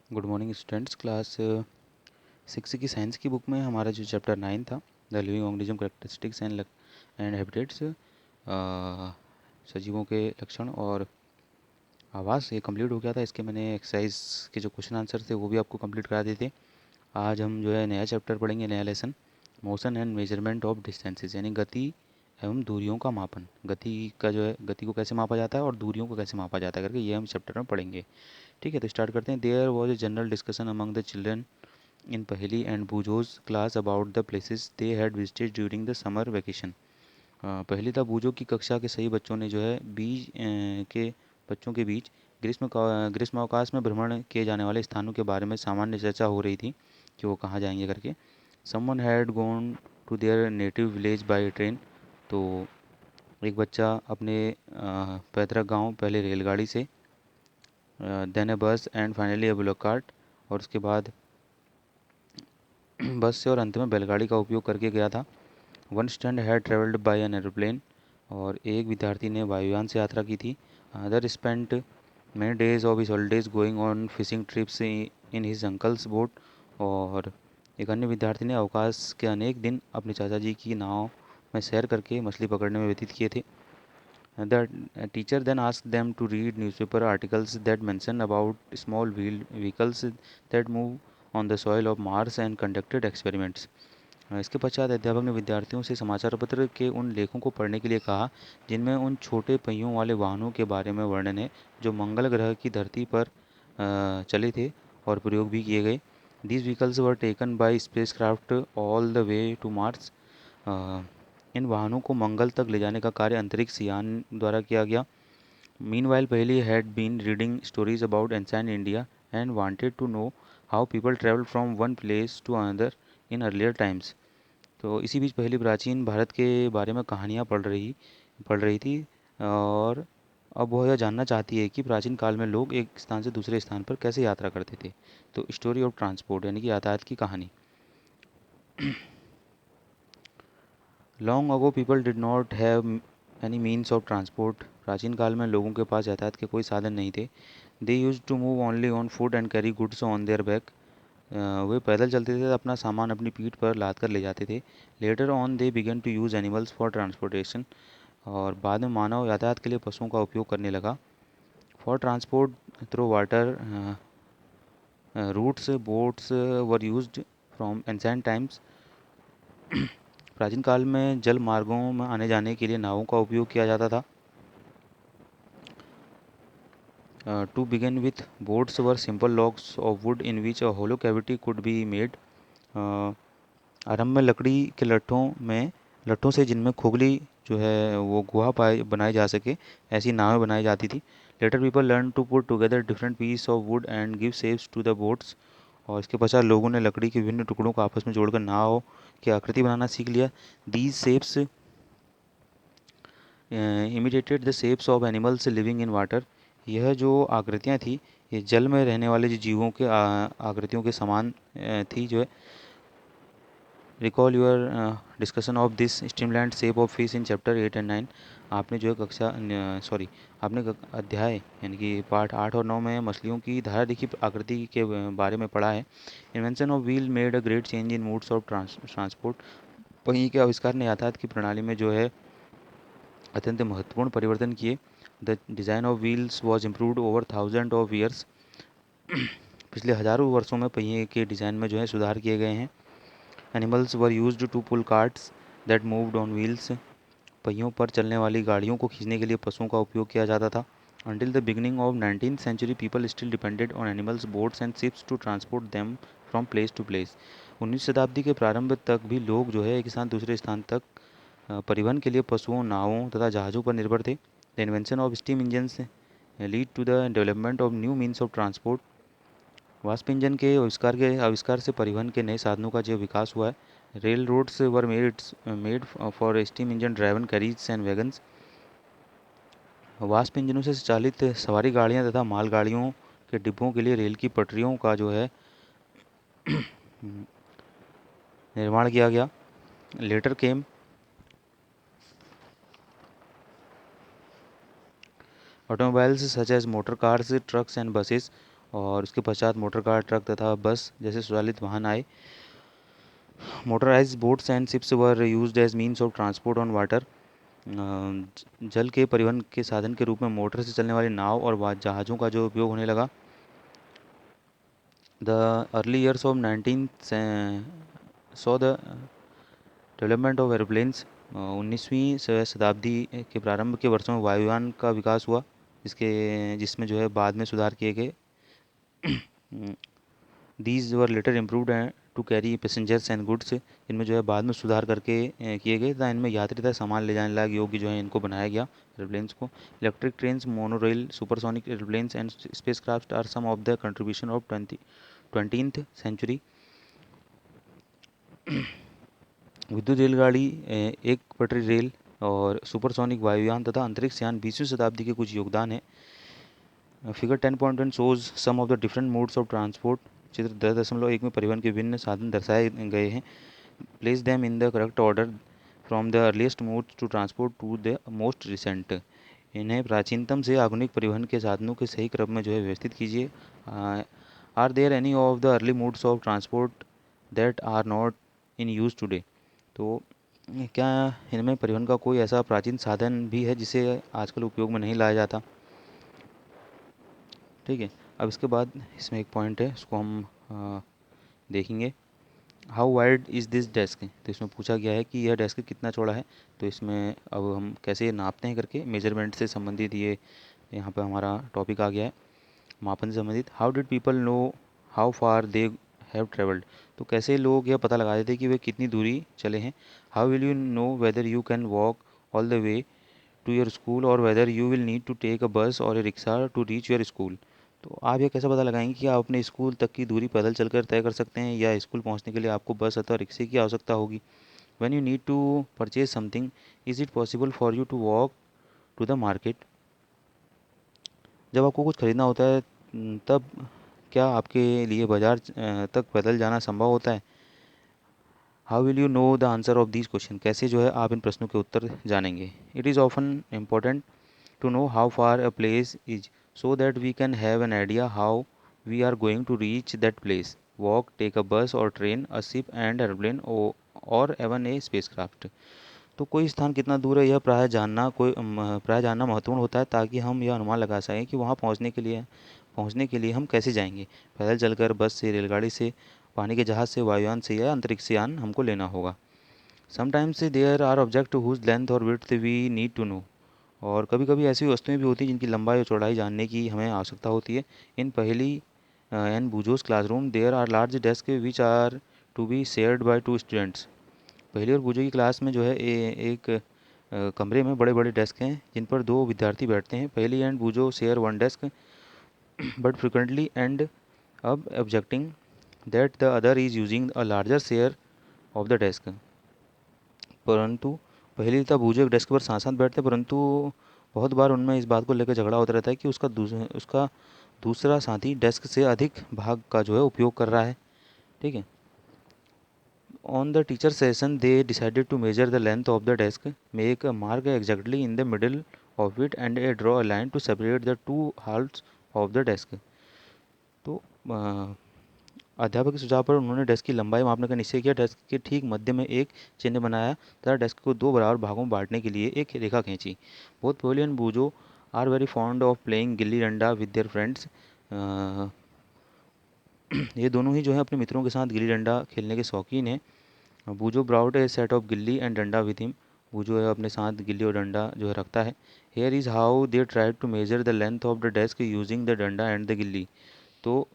Good morning students. Class 6 की science की book में हमारा जो चैप्टर 9 था, the living organism characteristics and habitats, सजीवों के लक्षण और आवास, ये कंप्लीट हो गया था। इसके मैंने एक्सरसाइज के जो क्वेश्चन आंसर थे वो भी आपको कंप्लीट करा दिए थे। आज हम जो है नया चैप्टर पढ़ेंगे, नया lesson, motion and measurement of distances, यानी गति एवं दूरियों का मापन। गति का जो है, गति को कैसे मापा जाता है और दूरियों को कैसे मापा जाता है करके ये हम चैप्टर में पढ़ेंगे। ठीक है, तो स्टार्ट करते हैं। There was a general discussion among the children in Paheli and Boojho's class about the places they had visited during the summer vacation. Paheli था बूझो की कक्षा के सही बच्चों ने जो है के बच्चों के बीच ग्रीष्मावकाश में भ्रमण किए जाने वाले स्थानों के बारे में सामान्य चर्चा हो रही थी कि वो कहाँ जाएंगे करके। Someone had gone to their native village by train. तो एक बच्चा अपने पैतृक गांव पहले रेलगाड़ी से, देन ए बस and finally A bullock cart, और उसके बाद बस से, और अंत में बैलगाड़ी का उपयोग करके गया था। One student had travelled by an aeroplane, और एक विद्यार्थी ने वायुयान से यात्रा की थी। Other spent many days of his holidays going on fishing trips in his uncle's boat, और एक अन्य विद्यार्थी ने अवकाश के अनेक दिन अपने चाचा जी की नाव में सैर करके मछली पकड़ने में व्यतीत किए थे। The teacher then asked them to read newspaper articles that mention about small wheeled vehicles that move on the soil of Mars and conducted experiments. इसके पश्चात अध्यापक ने विद्यार्थियों से समाचार पत्र के उन लेखों को पढ़ने के लिए कहा जिनमें उन छोटे पहियों वाले वाहनों के बारे में वर्णन है जो मंगल ग्रह की धरती पर चले थे और प्रयोग भी किए गए। These vehicles were taken by spacecraft all the way to Mars. इन वाहनों को मंगल तक ले जाने का कार्य अंतरिक्ष यान द्वारा किया गया। Meanwhile Paheli had been reading stories about ancient India and wanted to know how people travel from one place to another in earlier times. तो इसी बीच पहली प्राचीन भारत के बारे में कहानियाँ पढ़ रही थी, और अब वह यह जानना चाहती है कि प्राचीन काल में लोग एक स्थान से दूसरे स्थान पर कैसे यात्रा करते थे। तो स्टोरी ऑफ ट्रांसपोर्ट, यानी कि यातायात की कहानी। Long ago people did not have any means of transport. प्राचीन काल में लोगों के पास यातायात के कोई साधन नहीं थे। They used to move only on foot and carry goods on their back. वे पैदल चलते थे, अपना सामान अपनी पीठ पर लाद कर ले जाते थे। Later on they began to use animals for transportation, और बाद में मानव यातायात के लिए पशुओं का उपयोग करने लगा। For transport through water routes boats were used from ancient times. प्राचीन काल में जल मार्गों में आने जाने के लिए नावों का उपयोग किया जाता था। To begin with boats were simple logs of wood in which a hollow cavity could be made. आरंभ में लकड़ी के लट्ठों से जिनमें खोखली जो है वो गुहा पाए बनाई जा सके, ऐसी नावें बनाई जाती थी। Later people learn to put together different piece of wood and give shapes to the boats, और इसके पश्चात लोगों ने लकड़ी के विभिन्न टुकड़ों को आपस में जोड़कर नाव की आकृति बनाना सीख लिया। These shapes imitated the shapes of animals living in water. यह जो आकृतियाँ थी, ये जल में रहने वाले जो जीवों के आकृतियों के समान थी जो है। Recall your discussion of this streamlined shape of fish in chapter 8 and 9। आपने जो है अध्याय यानी कि पाठ 8 और 9 में मछलियों की धारा देखी आकृति के बारे में पढ़ा है। Invention of wheel made a great change in modes of transport. पहिए के आविष्कार ने यातायात की प्रणाली में जो है अत्यंत महत्वपूर्ण परिवर्तन किए। The design of wheels was improved over thousand of years. पिछले हज़ारों वर्षों में पहिए के डिज़ाइन में जो है सुधार किए गए हैं। Animals were used to pull carts that moved on wheels. पहियों पर चलने वाली गाड़ियों को खींचने के लिए पशुओं का उपयोग किया जाता था। Until the beginning of 19th century, people still depended on animals, boats and ships to transport them from place to place. 19 शताब्दी के प्रारंभ तक भी लोग जो है एक स्थान दूसरे स्थान तक परिवहन के लिए पशुओं, नावों तथा जहाज़ों पर निर्भर थे। The invention of steam engines lead to the development of new means of transport. वाष्प इंजन के आविष्कार से परिवहन के नए साधनों का जो विकास हुआ है। Railroads were made for steam engine driven carriage and wagons. वाष्प इंजनों से चालित सवारी गाड़ियां तथा मालगाड़ियों के डिब्बों के लिए रेल की पटरियों का जो है निर्माण किया गया। Letter came automobiles such as motor cars, trucks and buses, और उसके पश्चात मोटर कार, ट्रक तथा बस जैसे स्वचालित वाहन आए। Motorised boats and ships were used as means of transport on water. जल के परिवहन के साधन के रूप में मोटर से चलने वाली नाव और जहाज़ों का जो उपयोग होने लगा। The early years of 19th saw the development of aeroplanes. 19वीं शताब्दी के प्रारंभ के वर्षों में वायुयान का विकास हुआ, जिसमें जो है बाद में सुधार किए गए। These were later improved to carry passengers and goods. इनमें जो है बाद में सुधार करके किए गए तथा इनमें यात्री तथा सामान ले जाने लायक योग्य जो है इनको बनाया गया एरोप्लेन्स को। Electric trains, monorail, supersonic aeroplanes and spacecraft are some of the contribution of 20th century. विद्युत रेलगाड़ी, एक पटरी रेल और सुपरसोनिक वायुयान तथा अंतरिक्ष यान 20वीं शताब्दी के कुछ योगदान है। Figure 10.1 shows some of the different modes of transport. चित्र 10.1 में परिवहन के विभिन्न साधन दर्शाए गए हैं। Place them in the correct order from the earliest mode to transport to the most recent. इन्हें प्राचीनतम से आधुनिक परिवहन के साधनों के सही क्रम में जो है व्यवस्थित कीजिए। Are there any of the early modes of transport that are not in use today. तो क्या इनमें परिवहन का कोई ऐसा प्राचीन साधन भी है जिसे आजकल उपयोग में नहीं लाया जाता। ठीक है, अब इसके बाद इसमें एक पॉइंट है, उसको हम देखेंगे। How wide is this desk. तो इसमें पूछा गया है कि यह डेस्क कितना चौड़ा है। तो इसमें अब हम कैसे नापते हैं करके मेजरमेंट से संबंधित ये यहाँ पे हमारा टॉपिक आ गया है, मापन से संबंधित। How did people know how far they have travelled. तो कैसे लोग यह पता लगा देते कि वे कितनी दूरी चले हैं। How will you know whether you can walk all the way to your school or whether you will need to take a bus or a rickshaw to reach your school. तो आप ये कैसे पता लगाएंगे कि आप अपने स्कूल तक की दूरी पैदल चलकर तय कर सकते हैं या स्कूल पहुंचने के लिए आपको बस अथवा रिक्शे की आवश्यकता होगी। When you need to purchase something, is it possible for you to walk to the market. जब आपको कुछ खरीदना होता है तब क्या आपके लिए बाजार तक पैदल जाना संभव होता है। How will you know the answer of these question. कैसे जो है आप इन प्रश्नों के उत्तर जानेंगे। It is often important to know how far a place is so that we can have an idea how we are going to reach that place. Walk, take a bus or train, a ship and airplane or even a spacecraft. तो कोई स्थान कितना दूर है यह प्राय जानना महत्वपूर्ण होता है ताकि हम यह अनुमान लगा सकें कि वहाँ पहुँचने के लिए हम कैसे जाएंगे। पैदल चलकर, बस से, रेलगाड़ी से, पानी के जहाज़ से, वायुयान से या अंतरिक्ष यान हमको लेना होगा। Sometimes there are object whose length or width we need to know. और कभी कभी ऐसी वस्तुएं भी होती हैं जिनकी लंबाई और चौड़ाई जानने की हमें आवश्यकता होती है। In Paheli and Boojho's classroom there are large desk which are to be shared by two students. Paheli और बूजो की क्लास में जो है एक कमरे में बड़े बड़े डेस्क हैं जिन पर दो विद्यार्थी बैठते हैं। Paheli and Boojho share one desk but frequently end up objecting that the other is using a larger share of the desk. परंतु पहली तथा बूझो एक डेस्क पर साथ साथ बैठते, परंतु बहुत बार उनमें इस बात को लेकर झगड़ा होता रहता है कि उसका दूसरा साथी डेस्क से अधिक भाग का जो है उपयोग कर रहा है। ठीक है। On the teacher session they decided to measure the length of the desk, make a mark exactly in the middle of it and a draw a line to separate the two halfs of the desk. तो अध्यापक के सुझाव पर उन्होंने desk की लंबाई मापने का निश्चय किया। डेस्क के ठीक मध्य में एक चिन्ह बनाया तथा डेस्क को दो बराबर भागों में बांटने के लिए एक रेखा खींची। Both Paheli and Boojho are very fond of playing gilli danda with their friends. ये दोनों ही जो है अपने मित्रों के साथ गिल्ली डंडा खेलने के शौकीन हैं। बूजो brought A set of gilli and डंडा विद हिम। बूजो है अपने साथ गिल्ली और डंडा जो है रखता है। Here is how they try to measure the length of the desk using the danda and the gilli. तो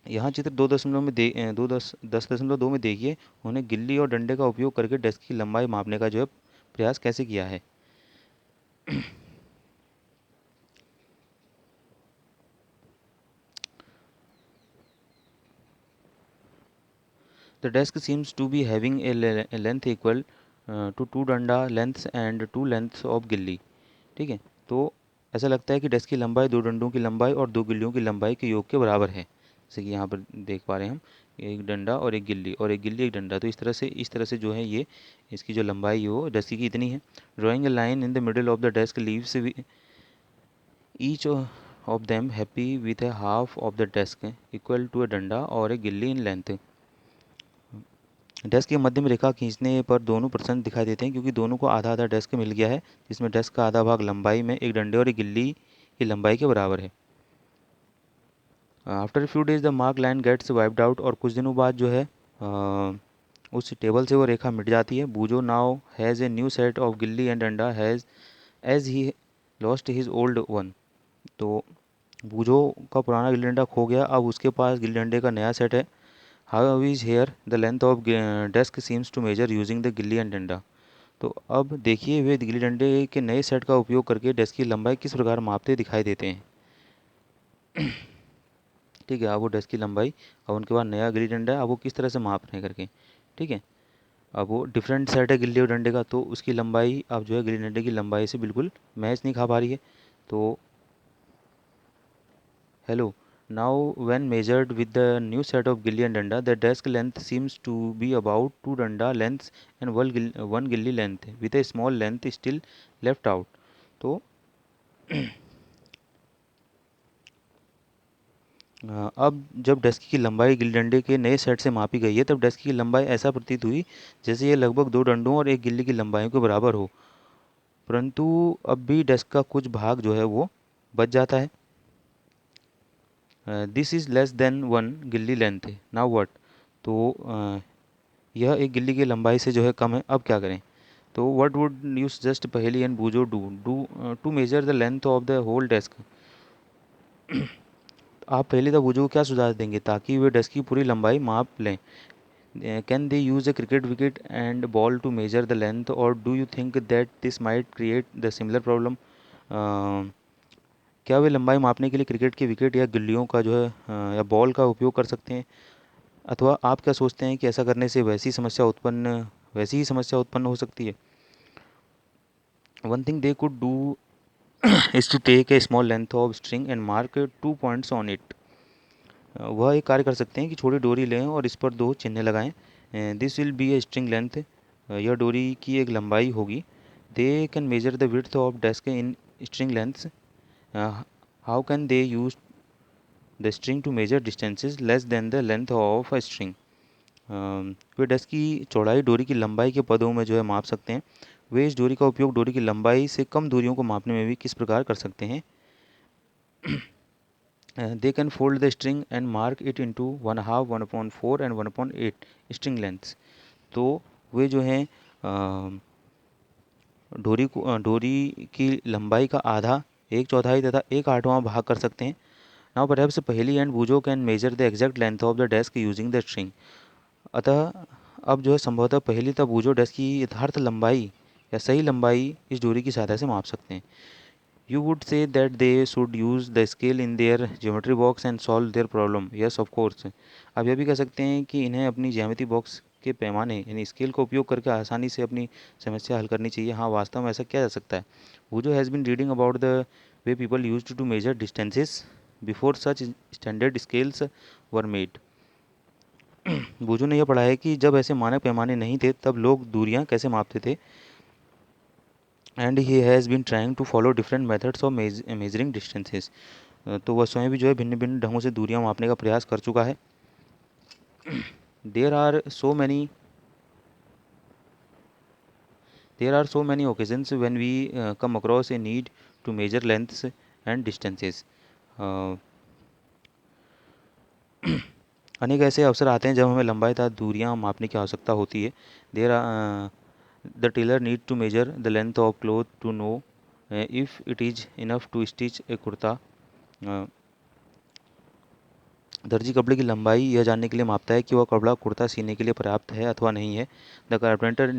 यहाँ चित्र 10.2 में देखिए उन्हें गिल्ली और डंडे का उपयोग करके डेस्क की लंबाई मापने का जो है प्रयास कैसे किया है। The desk seems to be having a length equal to two danda lengths and two lengths of gilli. ठीक है, तो ऐसा लगता है कि डेस्क की लंबाई दो डंडों की लंबाई और दो गिल्लियों की लंबाई के योग के बराबर है। जैसे कि यहाँ पर देख पा रहे हैं हम, एक डंडा और एक गिल्ली और एक गिल्ली एक डंडा। तो इस तरह से जो है ये इसकी जो लंबाई है वो डेस्क की इतनी है। Drawing A line in the middle of the desk leaves each of them happy with a half of the desk equal to a डंडा और a गिल्ली in length। डेस्क के मध्य में रेखा खींचने पर दोनों प्रसन्न दिखाई देते हैं क्योंकि दोनों को आधा आधा डेस्क मिल गया है, जिसमें डेस्क का आधा भाग लंबाई में एक डंडे और एक गिल्ली की लंबाई के बराबर है। After few days the mark line gets wiped out, और कुछ दिनों बाद जो है उस टेबल से वो रेखा मिट जाती है। Boojho now has a new set of gilli and danda has as he lost his old one. तो बूजो का पुराना गिल्ली डंडा खो गया, अब उसके पास गिल्ली डंडे का नया सेट है। How is here the length of desk seems to measure using the gilli and danda. तो अब देखिए वे गिल्ली डंडे के नए सेट का उपयोग करके डेस्क की लंबाई किस प्रकार मापते दिखाई देते हैं। ठीक है, अब वो डेस्क की लंबाई, अब उनके पास नया गिल्ली डंडा है, अब वो किस तरह से माप रहे हैं करके। ठीक है, अब वो डिफरेंट सेट है गिल्ली और डंडे का, तो उसकी लंबाई अब जो है गिल्ली डंडे की लंबाई से बिल्कुल मैच नहीं खा पा रही है। तो hello, now when measured with the new set of gilli and danda the desk length seems to be about 2 danda lengths and 1 gilli length with a small length still left out. तो अब जब डेस्क की लंबाई गिल्ली डंडे के नए सेट से मापी गई है, तब डेस्क की लंबाई ऐसा प्रतीत हुई जैसे ये लगभग 2 डंडों और एक गिल्ली की लंबाई के बराबर हो, परंतु अब भी डेस्क का कुछ भाग जो है वो बच जाता है। This is less than 1 gilli length, now what. तो यह एक गिल्ली की लंबाई से जो है कम है, अब क्या करें। तो what would you suggest Paheli and Boojho do do to measure the length of the whole desk. आप पहले तो बूजो को क्या सुझाव देंगे ताकि वे डेस्क की पूरी लंबाई माप लें। Can they use a cricket wicket and ball to measure the length, or do you think that this might create the similar problem? क्या वे लंबाई मापने के लिए क्रिकेट के विकेट या गिल्लियों का जो है या बॉल का उपयोग कर सकते हैं, अथवा आप क्या सोचते हैं कि ऐसा करने से वैसी ही समस्या उत्पन्न हो सकती है। One thing they could do is to take a small length of string and mark 2 points on it. वह एक कार्य कर सकते हैं कि छोटी डोरी लें और इस पर 2 चिन्ह लगाएं। This will be a string length, यह डोरी की एक लंबाई होगी। They can measure the width of desk in string lengths. How can they use the string to measure distances less than the length of a string. वे desk की चौड़ाई डोरी की लंबाई के पदों में जो है माप सकते हैं। वे इस डोरी का उपयोग डोरी की लंबाई से कम दूरियों को मापने में भी किस प्रकार कर सकते हैं। They can fold the string and mark it into 1/2, 1/4 and 1/8 string lengths। तो वे जो हैं डोरी की लंबाई का आधा, 1/4 तथा 1/8वां भाग कर सकते हैं। नाउ परहैप्स पहेली and बूजो can measure the exact length of the desk using the string. अतः अब जो है संभवतः पहेली तब बूजो डेस्क की यथार्थ लंबाई या सही लंबाई इस डोरी की सहायता से माप सकते हैं। You would say that they should use the scale in their geometry box and solve their problem. Yes, of course। आप यह भी कह सकते हैं कि इन्हें अपनी ज्यामिति बॉक्स के पैमाने यानी स्केल का उपयोग करके आसानी से अपनी समस्या हल करनी चाहिए। हाँ, वास्तव में ऐसा किया जा सकता है। Bujo has been reading about the way people used to measure distances before such standard scales were made। बूजो ने यह पढ़ा है कि जब ऐसे मानक पैमाने नहीं थे तब लोग दूरियां कैसे मापते थे। And he has been trying to follow different methods of measuring distances. तो वह स्वयं भी जो है भिन्न भिन्न ढंगों से दूरियां मापने का प्रयास कर चुका है। There are so many occasions when we come across a need to measure lengths and distances. अनेक ऐसे अवसर आते हैं जब हमें लंबाई तथा दूरियां मापने की आवश्यकता होती है। देर The tailor need to measure the length of cloth to know if it is enough to stitch a kurta। दर्जी कपड़े की लंबाई यह जानने के लिए मापता है कि वह कपड़ा कुर्ता सीने के लिए पर्याप्त है अथवा नहीं है। The carpenter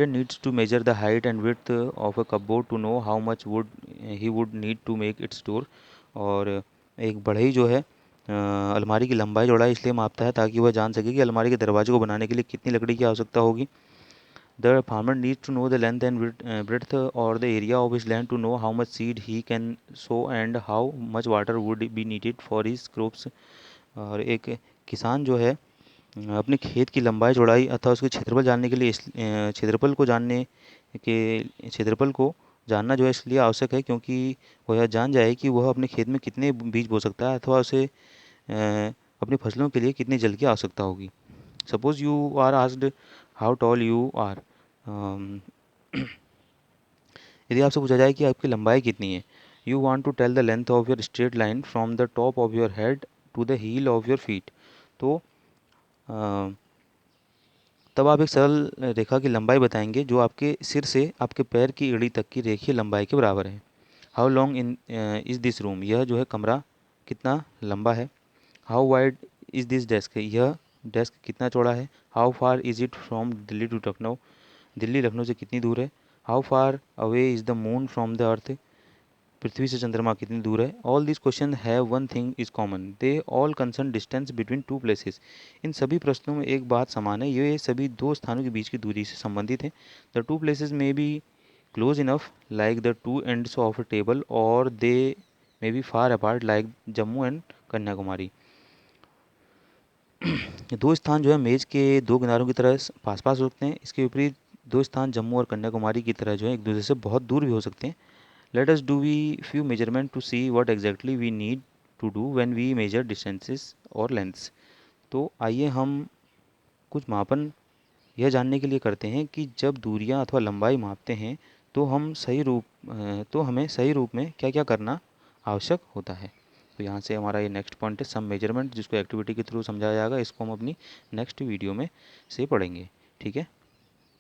needs to measure the height and width of a cupboard to know how much wood he would need to make its door. और एक बढ़ई जो है अलमारी की लंबाई चौड़ाई इसलिए मापता है ताकि वह जान सके कि अलमारी के दरवाजे को बनाने के लिए कितनी लकड़ी की आवश्यकता होगी। The farmer needs to know the length and breadth or the area of his land to know how much seed he can sow and how much water would be needed for his crops। और एक किसान जो है अपने खेत की लंबाई चौड़ाई अथवा उसके क्षेत्रफल जानने के लिए क्षेत्रफल को जानना जो है इसलिए आवश्यक है क्योंकि वह यह जान जाए कि वह अपने खेत में कितने बीज बो सकता है अथवा उसे अपनी फसलों के लिए कितने जल की आवश्यकता होगी। Suppose you are asked how tall you are. यदि आपसे पूछा जाए कि आपकी लंबाई कितनी है, you want to tell the length of your straight line from the top of your head to the heel of your feet. तो तब आप एक सरल रेखा की लंबाई बताएंगे जो आपके सिर से आपके पैर की एड़ी तक की रेखीय लंबाई के बराबर है। How long in is this room, यह जो है कमरा कितना लंबा है। How wide is this desk, यह डेस्क कितना चौड़ा है। How far is it from Delhi to Lucknow, Delhi Lucknow से कितनी दूर है। How far away is the moon from the earth, पृथ्वी से चंद्रमा कितनी दूर है। All this question have one thing is common, they all concern distance between to places. इन सभी प्रश्नों में एक बात समान है, ये सभी दो स्थानों के बीच की दूरी से संबंधित है। The two places may be close enough like the two ends of a table or they may be far apart like Jammu and Kanyakumari. दो स्थान जो है मेज के दो किनारों की तरह पास पास होते हैं, इसके विपरीत दो स्थान जम्मू और कन्याकुमारी की तरह जो है एक दूसरे से बहुत दूर भी हो सकते हैं। Let us do we few measurement to see what exactly we need to do when we measure distances or lengths। तो आइए हम कुछ मापन यह जानने के लिए करते हैं कि जब दूरियां अथवा लंबाई मापते हैं तो तो हमें सही रूप में क्या क्या करना आवश्यक होता है। तो यहाँ से हमारा ये नेक्स्ट पॉइंट है सम मेजरमेंट, जिसको एक्टिविटी के थ्रू समझाया जाएगा। इसको हम अपनी नेक्स्ट वीडियो में से पढ़ेंगे। ठीक है।